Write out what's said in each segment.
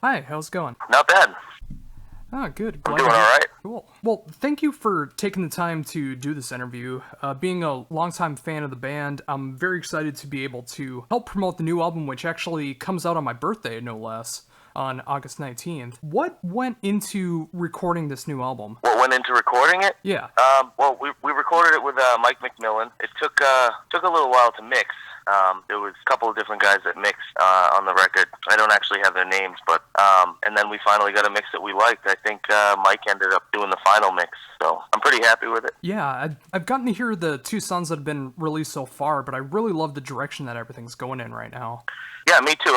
Hi, how's it going? Not bad. Ah, good. I'm doing all right. Cool. Well, thank you for taking the time to do this interview. Being a longtime fan of the band, I'm very excited to be able to help promote the new album, which actually comes out on my birthday, no less, on August 19th. What went into recording this new album? What went into recording it? Yeah. Well, we recorded it with Mike McMillan. It took a little while to mix. There was a couple of different guys that mixed on the record. I don't actually have their names, but and then we finally got a mix that we liked. I think Mike ended up doing the final mix, so I'm pretty happy with it. Yeah, I've gotten to hear the two songs that have been released so far, but I really love the direction that everything's going in right now. Yeah, me too.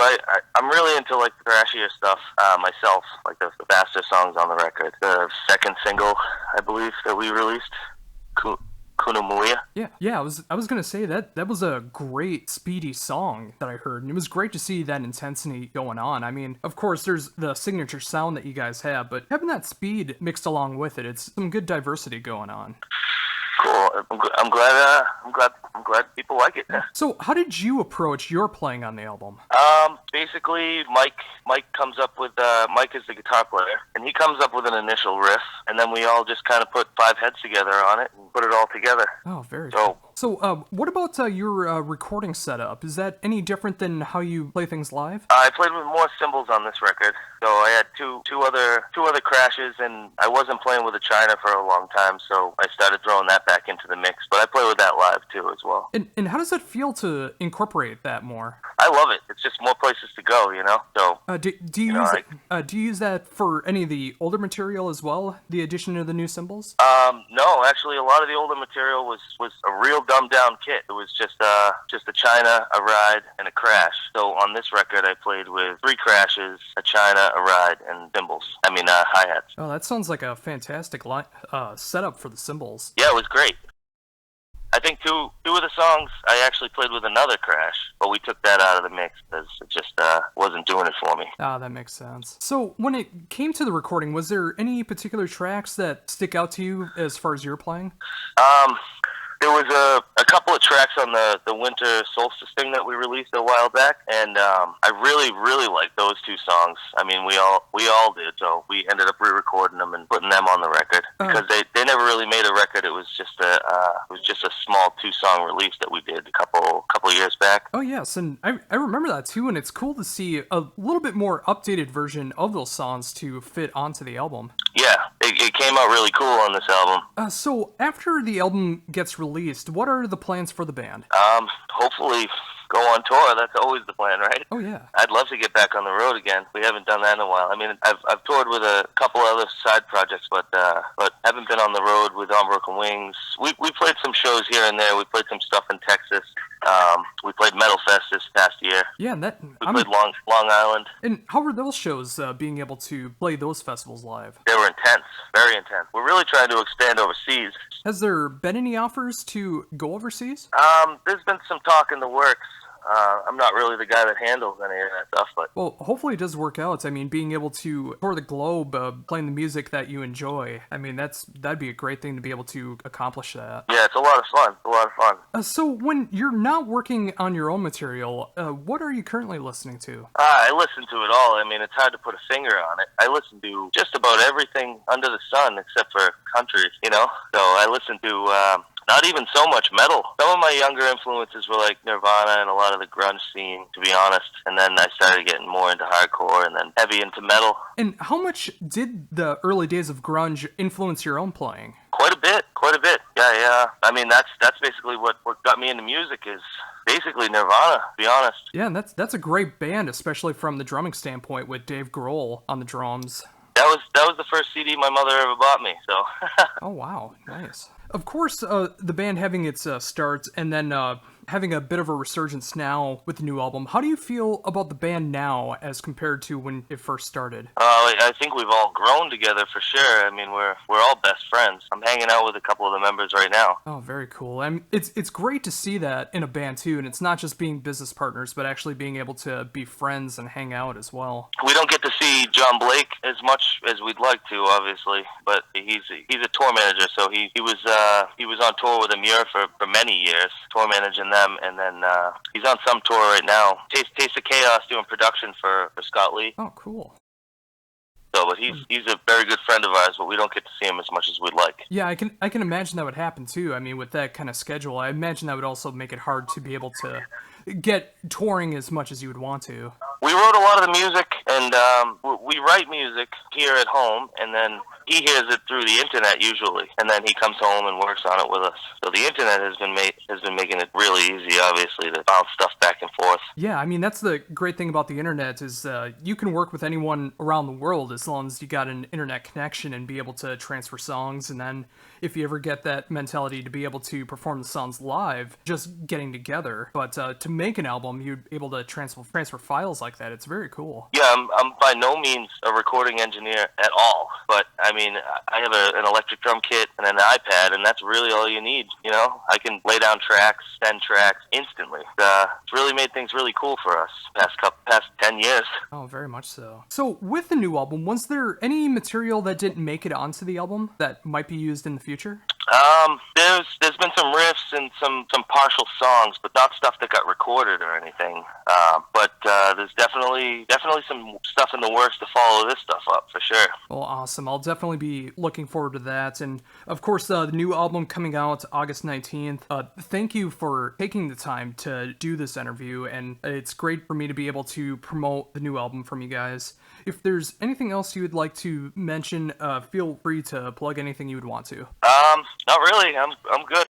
I'm really into like the thrashier stuff myself, like the faster songs on the record. The second single, I believe, that we released, Kunumuya. Yeah. I was gonna say that was a great speedy song that I heard, and it was great to see that intensity going on. I mean, of course, there's the signature sound that you guys have, but having that speed mixed along with it, it's some good diversity going on. Cool. I'm glad people like it. So, how did you approach your playing on the album? Basically, Mike comes up with Mike is the guitar player, and he comes up with an initial riff, and then we all just kind of put five heads together on it and put it all together. Oh, very cool. So, what about your recording setup? Is that any different than how you play things live? I played with more cymbals on this record, so I had two other crashes, and I wasn't playing with a China for a long time, so I started throwing that back into the mix. But I play with that live too as well. And how does it feel to incorporate that more? I love it. It's just more places to go, you know. So do you use that for any of the older material as well? The addition of the new cymbals? No, actually, a lot of the older material was a real dumbed down kit. It was just a China, a ride, and a crash. So on this record, I played with 3 crashes, a China, a ride, and cymbals. Hi-hats. Oh, that sounds like a fantastic setup for the cymbals. Yeah, it was great. I think two of the songs I actually played with another crash, but we took that out of the mix because it just wasn't doing it for me. Ah, that makes sense. So when it came to the recording, was there any particular tracks that stick out to you as far as you're playing? There was a couple of tracks on the Winter Solstice thing that we released a while back, and I really liked those 2 songs. I mean, we all did, so we ended up re-recording them and putting them on the record because they never really made a record. It was just a small 2-song release that we did a couple of years back. Oh yes, and I remember that too, and it's cool to see a little bit more updated version of those songs to fit onto the album. Yeah, it came out really cool on this album. So after the album gets released, what are the plans for the band? Hopefully go on tour. That's always the plan, right? Oh yeah. I'd love to get back on the road again. We haven't done that in a while. I mean, I've toured with a couple other side projects, but haven't been on the road with Unbroken Wings. We played some shows here and there. We played some stuff in Texas. We played Metal Fest this past year. Yeah, we played Long Island. And how were those shows, being able to play those festivals live? They were intense, very intense. We're really trying to expand overseas. Has there been any offers to go overseas? There's been some talk in the works. I'm not really the guy that handles any of that stuff, but... Well, hopefully it does work out. I mean, being able to tour the globe, playing the music that you enjoy, I mean, that'd be a great thing to be able to accomplish that. Yeah, it's a lot of fun. So when you're not working on your own material, what are you currently listening to? I listen to it all. I mean, it's hard to put a finger on it. I listen to just about everything under the sun except for country, you know? So I listen to... not even so much metal. Some of my younger influences were like Nirvana and a lot of the grunge scene, to be honest. And then I started getting more into hardcore and then heavy into metal. And how much did the early days of grunge influence your own playing? Quite a bit. Yeah. I mean, that's basically what got me into music is basically Nirvana, to be honest. Yeah, and that's a great band, especially from the drumming standpoint with Dave Grohl on the drums. That was the first CD my mother ever bought me, so... Oh, wow. Nice. Of course, the band having its start and then having a bit of a resurgence now with the new album. How do you feel about the band now as compared to when it first started? I think we've all grown together for sure. I mean, we're all best friends. I'm hanging out with a couple of the members right now. Oh, very cool. I mean, it's great to see that in a band too, and it's not just being business partners, but actually being able to be friends and hang out as well. We don't get to see John Blake as much as we'd like to, obviously, but he's a tour manager, so he was on tour with Amir for many years, tour managing them, and then he's on some tour right now. Taste of Chaos doing production for Scott Lee. Oh, cool. So, but he's a very good friend of ours, but we don't get to see him as much as we'd like. Yeah, I can imagine that would happen too. I mean, with that kind of schedule, I imagine that would also make it hard to be able to get touring as much as you would want to. We wrote a lot of the music, and we write music here at home, and then he hears it through the internet usually, and then he comes home and works on it with us. So the internet has been making it really easy, obviously, to bounce stuff back and forth. Yeah, I mean, that's the great thing about the internet is you can work with anyone around the world as long as you got an internet connection and be able to transfer songs. And then if you ever get that mentality to be able to perform the songs live, just getting together. But to make an album, you're able to transfer files like that. It's very cool. Yeah, I'm by no means a recording engineer at all, but I mean, I have an electric drum kit and an iPad, and that's really all you need. You know, I can lay down tracks, send tracks instantly. It's really made things really cool for us past 10 years. Oh, very much so. So with the new album, was there any material that didn't make it onto the album that might be used in the future? There's been some riffs and some partial songs, but not stuff that got recorded or anything. But there's definitely some stuff in the works to follow this stuff up for sure. Well, awesome. I'll definitely be looking forward to that. And of course, the new album coming out August 19th. Thank you for taking the time to do this interview, and it's great for me to be able to promote the new album from you guys. If there's anything else you would like to mention, feel free to plug anything you would want to. Not really. I'm good.